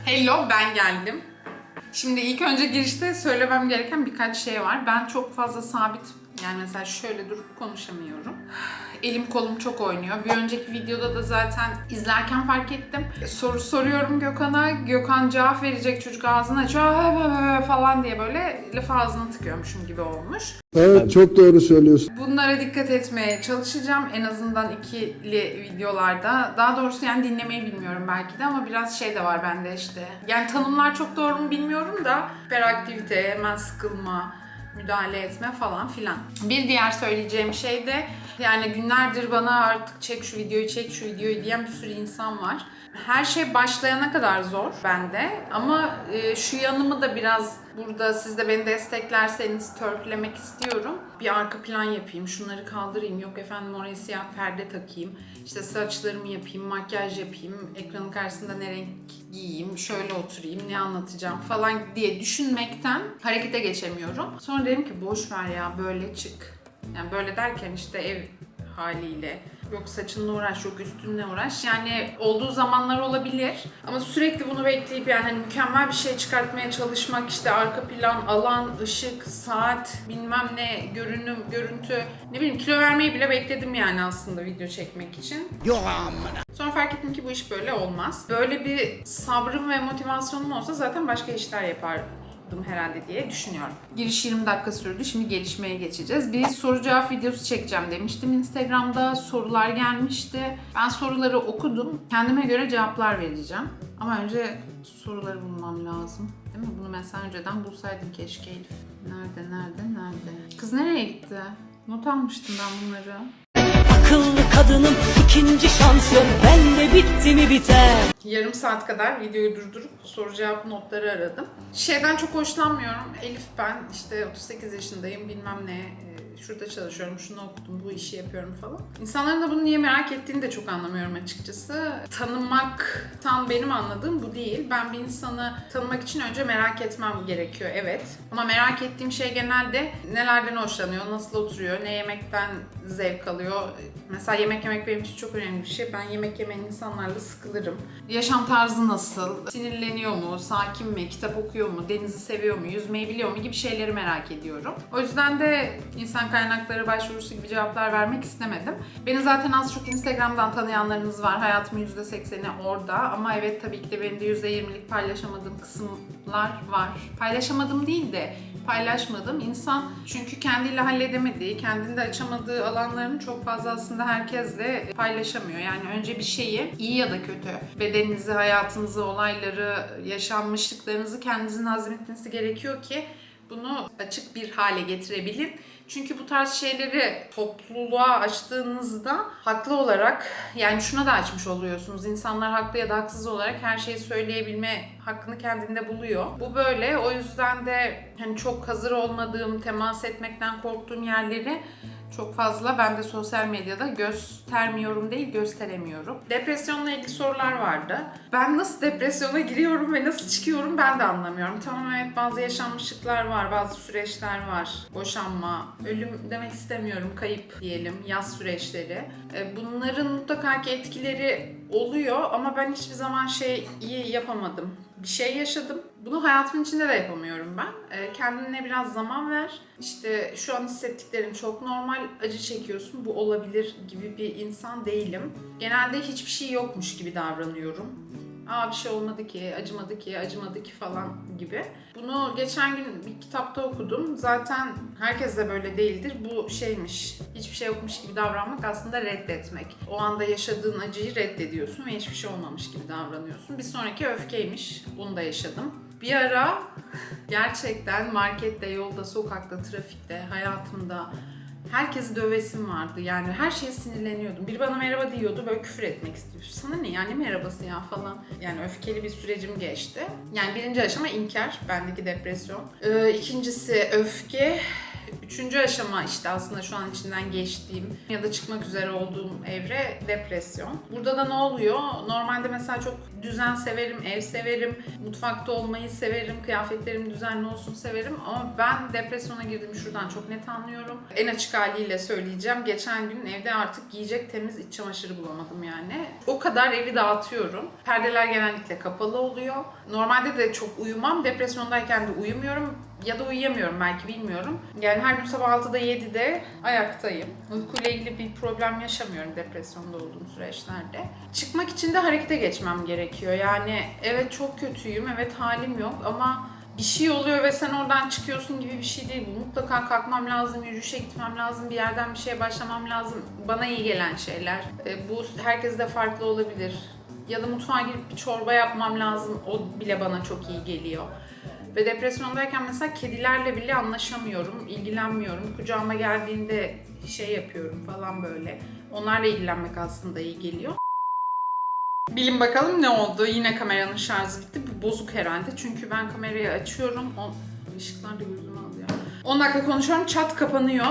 Hello, ben geldim. Şimdi ilk önce girişte söylemem gereken birkaç şey var. Ben çok fazla sabit, yani mesela şöyle durup konuşamıyorum. Elim kolum çok oynuyor. Bir önceki videoda da zaten izlerken fark ettim. Soru soruyorum Gökhan'a. Gökhan cevap verecek, çocuk ağzını açıyor falan diye böyle lafı ağzına tıkıyormuşum gibi olmuş. Evet, çok doğru söylüyorsun. Bunlara dikkat etmeye çalışacağım en azından ikili videolarda. Daha doğrusu yani dinlemeyi bilmiyorum belki de ama biraz şey de var bende işte. Yani tanımlar çok doğru mu bilmiyorum da hiperaktivite, hemen sıkılma, müdahale etme falan filan. Bir diğer söyleyeceğim şey de yani günlerdir bana artık çek şu videoyu, çek şu videoyu diyen bir sürü insan var. Her şey başlayana kadar zor bende ama şu yanımı da biraz burada siz de beni desteklerseniz törpülemek istiyorum. Bir arka plan yapayım, şunları kaldırayım, yok efendim oraya siyah perde takayım, işte saçlarımı yapayım, makyaj yapayım, ekranın karşısında ne renk giyeyim, şöyle oturayım, ne anlatacağım falan diye düşünmekten harekete geçemiyorum. Sonra dedim ki boş ver ya böyle çık. Yani böyle derken işte ev haliyle. Yok saçınla uğraş, yok üstünle uğraş. Yani olduğu zamanlar olabilir. Ama sürekli bunu bekleyip yani hani mükemmel bir şey çıkartmaya çalışmak, işte arka plan, alan, ışık, saat, bilmem ne, görünüm, görüntü. Ne bileyim kilo vermeyi bile bekledim yani aslında video çekmek için. Yok amına. Sonra fark ettim ki bu iş böyle olmaz. Böyle bir sabrım ve motivasyonum olsa zaten başka işler yapardım herhalde diye düşünüyorum. Giriş 20 dakika sürdü. Şimdi gelişmeye geçeceğiz. Bir soru cevap videosu çekeceğim demiştim. Instagram'da sorular gelmişti. Ben soruları okudum. Kendime göre cevaplar vereceğim. Ama önce soruları bulmam lazım. Değil mi? Bunu mesela önceden bulsaydım keşke Elif. Nerede? Kız nereye gitti? Not almıştım ben bunları. Akıllı kadının ikinci şansı bende bitti mi biter. Yarım saat kadar videoyu durdurup soru cevap notları aradım. Şeyden çok hoşlanmıyorum. Elif ben işte 38 yaşındayım bilmem ne şurada çalışıyorum, şunu okudum, bu işi yapıyorum falan. İnsanların da bunu niye merak ettiğini de çok anlamıyorum açıkçası. Tanımaktan benim anladığım bu değil. Ben bir insanı tanımak için önce merak etmem gerekiyor, evet. Ama merak ettiğim şey genelde nelerden hoşlanıyor, nasıl oturuyor, ne yemekten zevk alıyor. Mesela yemek yemek benim için çok önemli bir şey. Ben yemek yemeyen insanlarla sıkılırım. Yaşam tarzı nasıl, sinirleniyor mu, sakin mi, kitap okuyor mu, denizi seviyor mu, yüzmeyi biliyor mu gibi şeyleri merak ediyorum. O yüzden de insan kaynakları başvurusu gibi cevaplar vermek istemedim. Beni zaten az çok Instagram'dan tanıyanlarınız var. Hayatımın %80'i orada. Ama evet tabii ki de benim de %20'lik paylaşamadığım kısımlar var. Paylaşamadım değil de paylaşmadım. İnsan çünkü kendiyle halledemediği, kendinde açamadığı alanlarını çok fazla aslında herkesle paylaşamıyor. Yani önce bir şeyi iyi ya da kötü, bedeninizi, hayatınızı, olayları, yaşanmışlıklarınızı kendinizin hazmetmesi gerekiyor ki bunu açık bir hale getirebilin. Çünkü bu tarz şeyleri topluluğa açtığınızda haklı olarak yani şuna da açmış oluyorsunuz. İnsanlar haklı ya da haksız olarak her şeyi söyleyebilme hakkını kendinde buluyor. Bu böyle. O yüzden de hani çok hazır olmadığım, temas etmekten korktuğum yerleri çok fazla ben de sosyal medyada göstermiyorum değil, gösteremiyorum. Depresyonla ilgili sorular vardı. Ben nasıl depresyona giriyorum ve nasıl çıkıyorum ben de anlamıyorum. Tamam evet bazı yaşanmışlıklar var, bazı süreçler var. Boşanma, ölüm demek istemiyorum, kayıp diyelim, yaz süreçleri. Bunların mutlaka ki etkileri oluyor ama ben hiçbir zaman iyi yapamadım. Bir şey yaşadım. Bunu hayatımın içinde de yapamıyorum ben. Kendine biraz zaman ver. İşte şu an hissettiklerin çok normal. Acı çekiyorsun. Bu olabilir gibi bir insan değilim. Genelde hiçbir şey yokmuş gibi davranıyorum. Bir şey olmadı ki, acımadı ki falan gibi. Bunu geçen gün bir kitapta okudum. Zaten herkes de böyle değildir. Bu şeymiş, hiçbir şey yokmuş gibi davranmak aslında reddetmek. O anda yaşadığın acıyı reddediyorsun ve hiçbir şey olmamış gibi davranıyorsun. Bir sonraki öfkeymiş. Bunu da yaşadım. Bir ara gerçekten markette, yolda, sokakta, trafikte, hayatımda herkesi dövesim vardı. Yani her şeye sinirleniyordum. Biri bana merhaba diyordu, böyle küfür etmek istiyor. Sana ne yani merhabası ya falan. Yani öfkeli bir sürecim geçti. Yani birinci aşama inkar, bendeki depresyon. İkincisi öfke. Üçüncü aşama işte aslında şu an içinden geçtiğim ya da çıkmak üzere olduğum evre depresyon. Burada da ne oluyor? Normalde mesela çok düzen severim, ev severim, mutfakta olmayı severim, kıyafetlerim düzenli olsun severim ama ben depresyona girdim şuradan çok net anlıyorum. En açık haliyle söyleyeceğim. Geçen gün evde artık giyecek temiz iç çamaşırı bulamadım yani. O kadar evi dağıtıyorum. Perdeler genellikle kapalı oluyor. Normalde de çok uyumam. Depresyondayken de uyumuyorum. Ya da uyuyamıyorum belki bilmiyorum. Yani her gün sabah 6'da 7'de ayaktayım. Uykuyla ilgili bir problem yaşamıyorum depresyonda olduğum süreçlerde. Çıkmak için de harekete geçmem gerekiyor. Yani evet çok kötüyüm, evet halim yok ama bir şey oluyor ve sen oradan çıkıyorsun gibi bir şey değil. Mutlaka kalkmam lazım, yürüyüşe gitmem lazım, bir yerden bir şeye başlamam lazım. Bana iyi gelen şeyler. Bu herkes de farklı olabilir. Ya da mutfağa girip bir çorba yapmam lazım. O bile bana çok iyi geliyor. Ve depresyondayken mesela kedilerle bile anlaşamıyorum, ilgilenmiyorum. Kucağıma geldiğinde şey yapıyorum falan böyle. Onlarla ilgilenmek aslında iyi geliyor. Bilin bakalım ne oldu? Yine kameranın şarjı bitti. Bu bozuk herhalde. Çünkü ben kamerayı açıyorum. Işıklar da gözüme alıyor. 10 dakika konuşuyorum. Çat kapanıyor.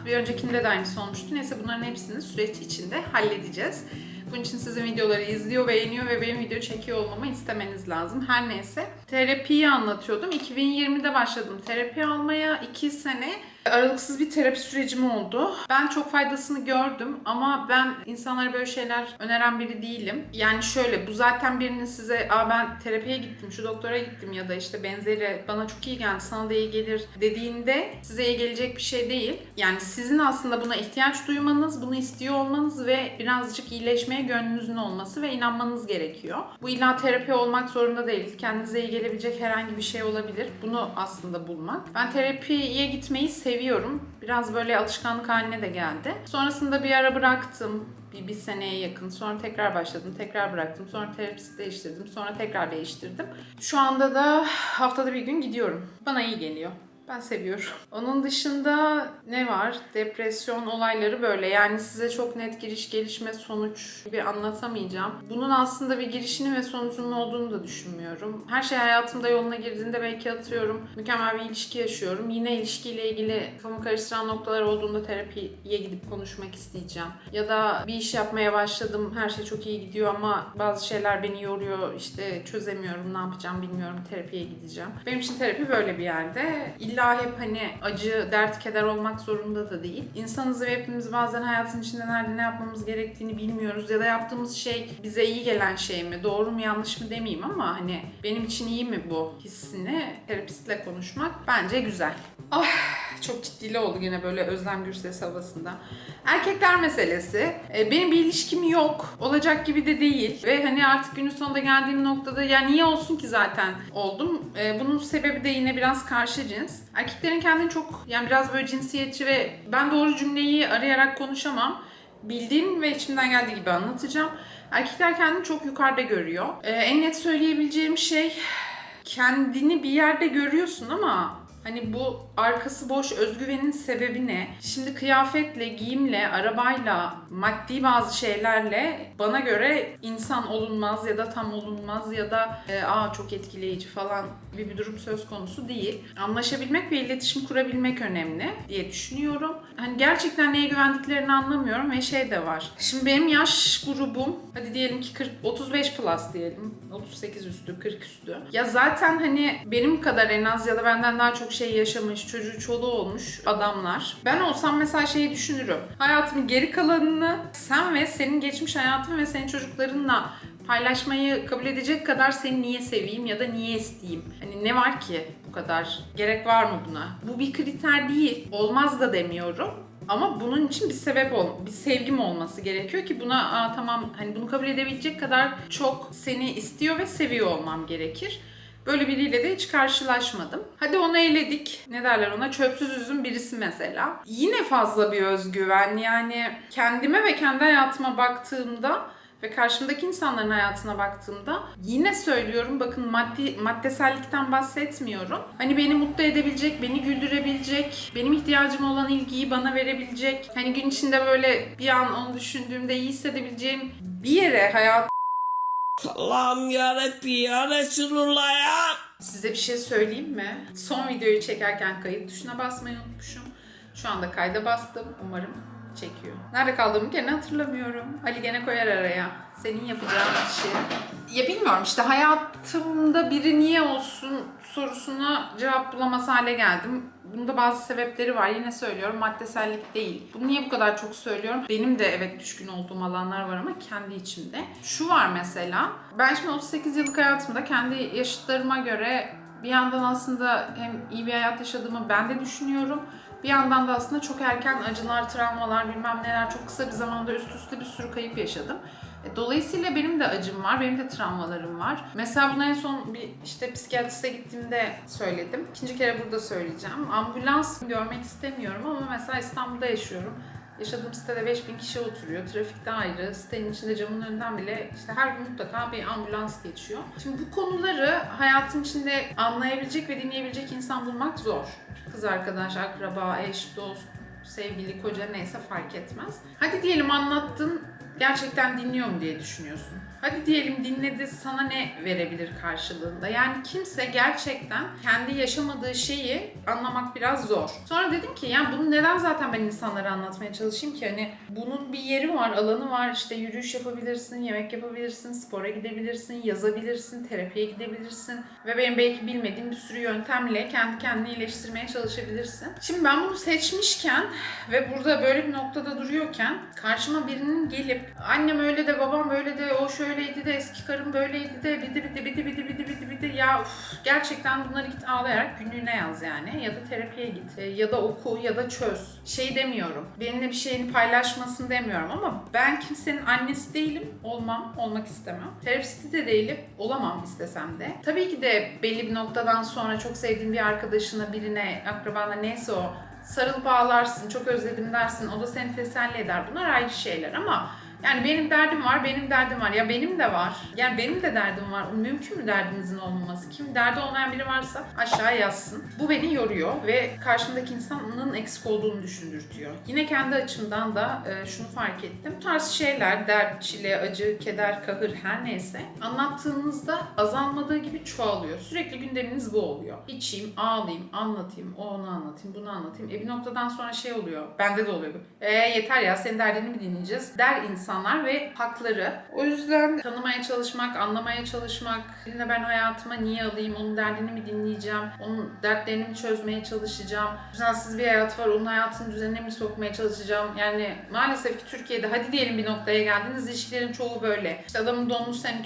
Bir öncekinde de aynısı olmuştu. Neyse bunların hepsini süreç içinde halledeceğiz. Bunun için sizin videoları izliyor, beğeniyor ve benim video çekiyor olmamı istemeniz lazım. Her neyse. Terapiyi anlatıyordum. 2020'de başladım terapi almaya. 2 sene aralıksız bir terapi sürecim oldu. Ben çok faydasını gördüm ama ben insanlara böyle şeyler öneren biri değilim. Yani şöyle, bu zaten birinin size ben terapiye gittim, şu doktora gittim ya da işte benzeri bana çok iyi geldi, sana da iyi gelir dediğinde size iyi gelecek bir şey değil. Yani sizin aslında buna ihtiyaç duymanız, bunu istiyor olmanız ve birazcık iyileşmeye gönlünüzün olması ve inanmanız gerekiyor. Bu illa terapi olmak zorunda değil. Kendinize iyi gelebilecek herhangi bir şey olabilir. Bunu aslında bulmak. Ben terapiye gitmeyi seviyorum. Biraz böyle alışkanlık haline de geldi. Sonrasında bir ara bıraktım. Bir seneye yakın. Sonra tekrar başladım. Tekrar bıraktım. Sonra terapist değiştirdim. Sonra tekrar değiştirdim. Şu anda da haftada bir gün gidiyorum. Bana iyi geliyor. Ben seviyorum. Onun dışında ne var? Depresyon olayları böyle. Yani size çok net giriş, gelişme, sonuç gibi anlatamayacağım. Bunun aslında bir girişinin ve sonucunun olduğunu da düşünmüyorum. Her şey hayatımda yoluna girdiğinde belki atıyorum. Mükemmel bir ilişki yaşıyorum. Yine ilişkiyle ilgili kafamı karıştıran noktalar olduğunda terapiye gidip konuşmak isteyeceğim. Ya da bir iş yapmaya başladım. Her şey çok iyi gidiyor ama bazı şeyler beni yoruyor. İşte çözemiyorum. Ne yapacağım bilmiyorum. Terapiye gideceğim. Benim için terapi böyle bir yerde. İlla hep hani acı, dert, keder olmak zorunda da değil. İnsanız ve hepimiz bazen hayatın içinde nerede ne yapmamız gerektiğini bilmiyoruz ya da yaptığımız şey bize iyi gelen şey mi, doğru mu yanlış mı demeyeyim ama hani benim için iyi mi bu hissini terapistle konuşmak bence güzel. Ah, çok ciddili oldu yine böyle Özlem Gürses havasında. Erkekler meselesi. Benim bir ilişkim yok. Olacak gibi de değil. Ve hani artık günün sonunda geldiğim noktada ya niye olsun ki zaten oldum. Bunun sebebi de yine biraz karşı cins. Erkeklerin kendini çok yani biraz böyle cinsiyetçi ve ben doğru cümleyi arayarak konuşamam. Bildiğim ve içimden geldiği gibi anlatacağım. Erkekler kendini çok yukarıda görüyor. En net söyleyebileceğim şey kendini bir yerde görüyorsun ama hani bu arkası boş özgüvenin sebebi ne? Şimdi kıyafetle, giyimle, arabayla, maddi bazı şeylerle bana göre insan olunmaz ya da tam olunmaz ya da çok etkileyici falan gibi bir durum söz konusu değil. Anlaşabilmek ve iletişim kurabilmek önemli diye düşünüyorum. Hani gerçekten neye güvendiklerini anlamıyorum ve şey de var. Şimdi benim yaş grubum hadi diyelim ki 35 plus diyelim. 38 üstü, 40 üstü. Ya zaten hani benim kadar en az ya da benden daha çok şey yaşamış, çocuğu çoluğu olmuş adamlar. Ben olsam mesela şeyi düşünürüm. Hayatımın geri kalanını sen ve senin geçmiş hayatın ve senin çocuklarınla paylaşmayı kabul edecek kadar seni niye seveyim ya da niye isteyeyim? Hani ne var ki bu kadar? Gerek var mı buna? Bu bir kriter değil. Olmaz da demiyorum. Ama bunun için bir sebep bir sevgim olması gerekiyor ki buna tamam hani bunu kabul edebilecek kadar çok seni istiyor ve seviyor olmam gerekir. Böyle biriyle de hiç karşılaşmadım. Hadi onu eledik. Ne derler ona? Çöpsüz üzüm birisi mesela. Yine fazla bir özgüven. Yani kendime ve kendi hayatıma baktığımda ve karşımdaki insanların hayatına baktığımda yine söylüyorum bakın maddesellikten bahsetmiyorum. Hani beni mutlu edebilecek, beni güldürebilecek, benim ihtiyacım olan ilgiyi bana verebilecek. Hani gün içinde böyle bir an onu düşündüğümde iyi hissedebileceğim bir yere Allah'ım yarabbim ya Resulullah ya. Size bir şey söyleyeyim mi? Son videoyu çekerken kayıt tuşuna basmayı unutmuşum. Şu anda kayda bastım. Umarım çekiyor. Nerede kaldığımı gene hatırlamıyorum. Ali gene koyar araya. Senin yapacağın işi. Ya bilmiyorum işte hayatımda biri niye olsun sorusuna cevap bulamaz hale geldim. Bunda bazı sebepleri var. Yine söylüyorum, maddesellik değil. Bunu niye bu kadar çok söylüyorum? Benim de evet düşkün olduğum alanlar var ama kendi içimde. Şu var mesela. Ben şimdi 38 yıllık hayatımda kendi yaşıtlarıma göre bir yandan aslında hem iyi bir hayat yaşadığımı ben de düşünüyorum. Bir yandan da aslında çok erken acılar, travmalar, bilmem neler, çok kısa bir zamanda üst üste bir sürü kayıp yaşadım. Dolayısıyla benim de acım var, benim de travmalarım var. Mesela bunu en son bir işte psikiyatriste gittiğimde söyledim. İkinci kere burada söyleyeceğim. Ambulans görmek istemiyorum ama mesela İstanbul'da yaşıyorum. Yaşadığım sitede 5000 kişi oturuyor. Trafikte ayrı. Sitenin içinde camın önünden bile işte her gün mutlaka bir ambulans geçiyor. Şimdi bu konuları hayatın içinde anlayabilecek ve dinleyebilecek insan bulmak zor. Kız arkadaş, akraba, eş, dost, sevgili, koca neyse fark etmez. Hadi diyelim anlattın, gerçekten dinliyorum diye düşünüyorsun. Hadi diyelim dinledi, sana ne verebilir karşılığında? Yani kimse gerçekten kendi yaşamadığı şeyi anlamak biraz zor. Sonra dedim ki yani bunu neden zaten ben insanlara anlatmaya çalışayım ki? Hani bunun bir yeri var, alanı var. İşte yürüyüş yapabilirsin, yemek yapabilirsin, spora gidebilirsin, yazabilirsin, terapiye gidebilirsin. Ve benim belki bilmediğim bir sürü yöntemle kendi kendini iyileştirmeye çalışabilirsin. Şimdi ben bunu seçmişken ve burada böyle bir noktada duruyorken karşıma birinin gelip annem öyle de babam böyle de o şöyleydi de eski karım böyleydi de bidi ya gerçekten bunları git ağlayarak günlüğüne yaz yani ya da terapiye git ya da oku ya da çöz. Şey demiyorum. Benimle bir şeyini paylaşmasın demiyorum ama ben kimsenin annesi değilim. Olmak istemem. Terapisti de değilim. Olamam istesem de. Tabii ki de belli bir noktadan sonra çok sevdiğin bir arkadaşına, birine, akrabana neyse o sarılıp ağlarsın, çok özledim dersin. O da seni teselli eder. Bunlar ayrı şeyler ama yani benim derdim var. Ya benim de var. Yani benim de derdim var. Mümkün mü derdinizin olmaması? Kim derdi olmayan biri varsa aşağı yazsın. Bu beni yoruyor ve karşımdaki insanın eksik olduğunu düşündürtüyor. Yine kendi açımdan da şunu fark ettim. Bu tarz şeyler, dert, çile, acı, keder, kahır her neyse anlattığınızda azalmadığı gibi çoğalıyor. Sürekli gündeminiz bu oluyor. İçeyim, ağlayayım, anlatayım, onu anlatayım, bunu anlatayım. Bir noktadan sonra şey oluyor. Bende de oluyor. Yeter ya senin derdini mi dinleyeceğiz? Der insanlar ve hakları. O yüzden tanımaya çalışmak, anlamaya çalışmak, birine ben hayatıma niye alayım, onun derdini mi dinleyeceğim, onun dertlerini mi çözmeye çalışacağım, düzensiz bir hayat var, onun hayatını düzenine mi sokmaya çalışacağım. Yani maalesef ki Türkiye'de hadi diyelim bir noktaya geldiniz, ilişkilerin çoğu böyle. İşte adamın donunu sen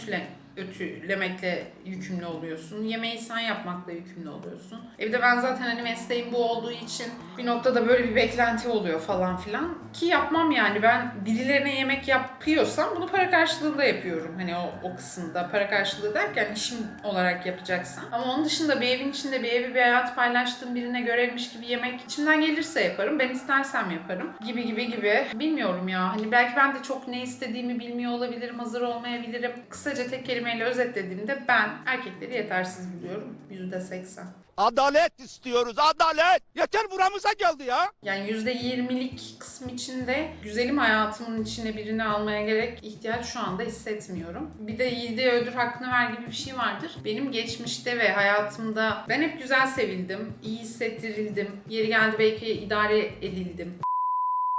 ütülemekle yükümlü oluyorsun. Yemeği sen yapmakla yükümlü oluyorsun. Bir de ben zaten hani mesleğim bu olduğu için bir noktada böyle bir beklenti oluyor falan filan. Ki yapmam yani. Ben birilerine yemek yapıyorsam bunu para karşılığında yapıyorum. Hani o kısımda para karşılığı derken işim olarak yapacaksam. Ama onun dışında bir evin içinde bir evi bir hayat paylaştığım birine görevmiş gibi yemek içimden gelirse yaparım. Ben istersem yaparım. Gibi. Bilmiyorum ya. Hani belki ben de çok ne istediğimi bilmiyor olabilirim. Hazır olmayabilirim. Kısaca tek kelimeyle özetlediğimde ben erkekleri yetersiz buluyorum. %80. Adalet istiyoruz, adalet! Yeter buramıza geldi ya! Yani %20'lik kısım içinde güzelim hayatımın içine birini almaya gerek ihtiyaç şu anda hissetmiyorum. Bir de yiğide öldür hakkını ver gibi bir şey vardır. Benim geçmişte ve hayatımda ben hep güzel sevildim, iyi hissettirildim. Yeri geldi belki idare edildim.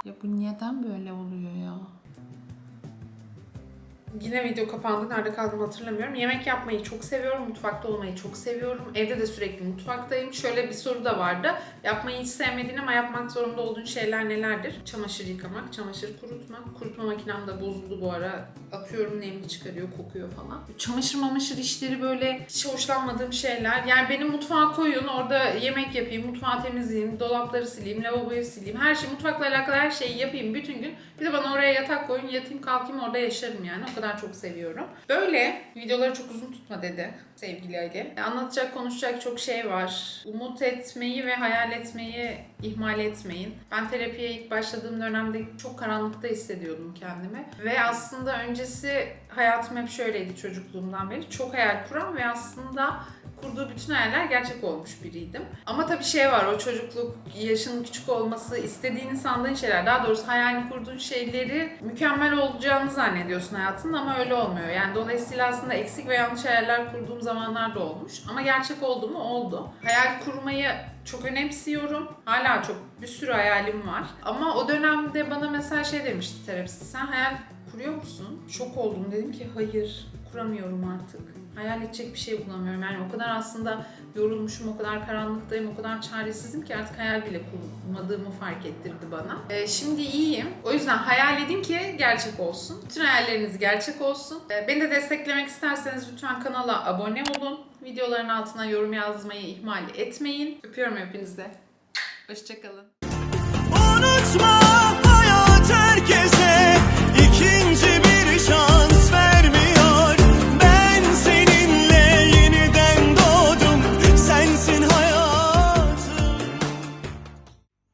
Ya bu neden böyle oluyor ya? Yine video kapandı. Nerede kaldığımı hatırlamıyorum. Yemek yapmayı çok seviyorum. Mutfakta olmayı çok seviyorum. Evde de sürekli mutfaktayım. Şöyle bir soru da vardı. Yapmayı hiç sevmediğin ama yapmak zorunda olduğun şeyler nelerdir? Çamaşır yıkamak, çamaşır kurutmak. Kurutma makinem de bozuldu bu ara. Atıyorum nemli çıkarıyor, kokuyor falan. Çamaşır işleri böyle hiç hoşlanmadığım şeyler. Yani beni mutfağa koyun, orada yemek yapayım, mutfağı temizleyeyim, dolapları sileyim, lavaboyu sileyim. Her şey, mutfakla alakalı her şeyi yapayım bütün gün. Bir de bana oraya yatak koyun, yatayım kalkayım orada yaşarım yani. O kadar çok seviyorum. Böyle videoları çok uzun tutma dedi sevgili Ali. Anlatacak, konuşacak çok şey var. Umut etmeyi ve hayal etmeyi ihmal etmeyin. Ben terapiye ilk başladığım dönemde çok karanlıkta hissediyordum kendimi. Ve aslında öncesi hayatım hep şöyleydi çocukluğumdan beri. Çok hayal kuran ve aslında kurduğu bütün hayaller gerçek olmuş biriydim. Ama tabii şey var, o çocukluk, yaşının küçük olması, istediğini sandığın şeyler, daha doğrusu hayalini kurduğun şeyleri mükemmel olacağını zannediyorsun hayatında ama öyle olmuyor. Yani dolayısıyla aslında eksik ve yanlış hayaller kurduğum zamanlar da olmuş. Ama gerçek oldu mu? Oldu. Hayal kurmayı çok önemsiyorum. Hala bir sürü hayalim var. Ama o dönemde bana mesela şey demişti terapist, sen hayal kuruyor musun? Şok oldum, dedim ki hayır, kuramıyorum artık. Hayal edecek bir şey bulamıyorum. Yani o kadar aslında yorulmuşum, o kadar karanlıktayım, o kadar çaresizim ki artık hayal bile kurmadığımı fark ettirdi bana. Şimdi iyiyim. O yüzden hayal edin ki gerçek olsun. Bütün hayalleriniz gerçek olsun. Beni de desteklemek isterseniz lütfen kanala abone olun. Videoların altına yorum yazmayı ihmal etmeyin. Öpüyorum hepinize. Hoşçakalın. Unutma